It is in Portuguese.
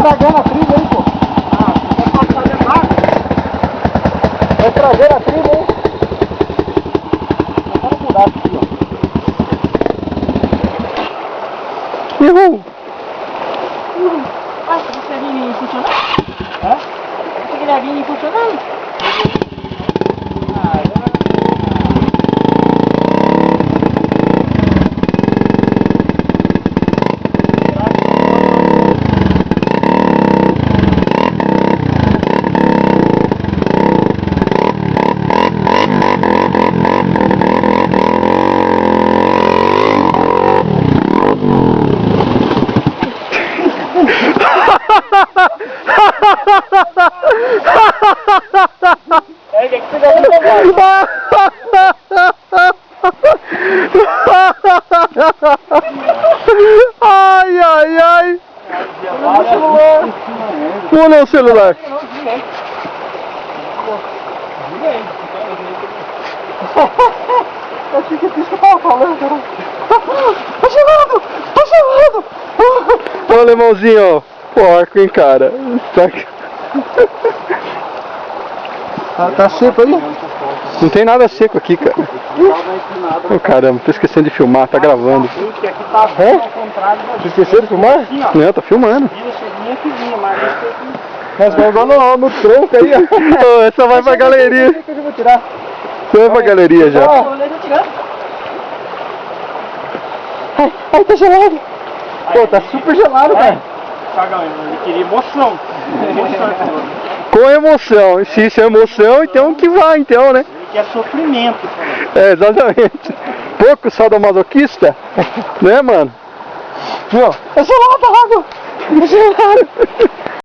estragando a trilha aí, pô. Ah, você quer passar dentro d'água? Tá estragando a trilha aí. Tá no buraco aqui, ó. Uhul. Ah, você quer vir funcionando? Hã? Você quer vir funcionando? É, que você já viu pegar? Ai, ai, ai. Olha o celular. Eu achei que é isso que eu tava falando, cara. Tá gelado! Tá gelado! Ô, alemãozinho, ó. Porco, hein, cara. Saca. Tá seco aí? Não tem nada seco aqui, cara. Ô, caramba, tô esquecendo de filmar, tá gravando. Aqui tá ao contrário da Você esqueceu de filmar? assim, ó. Não, tá filmando. Vira, cheguinha aqui vinha, mas esse aqui... Mas vai igual no tronco aí, ó. Ô, essa vai pra galeria. Que eu vou tirar. Você vai pra galeria já. Ó. Ai, tá gelado. Pô, tá super gelado, cara. Cagão, eu queria emoção. Emoção aqui. Com emoção. Se isso é emoção, então que vai, então, né? Ele quer sofrimento, cara. É, exatamente. Pouco sadomasoquista, né, mano? Viu? É gelado a água. É gelado.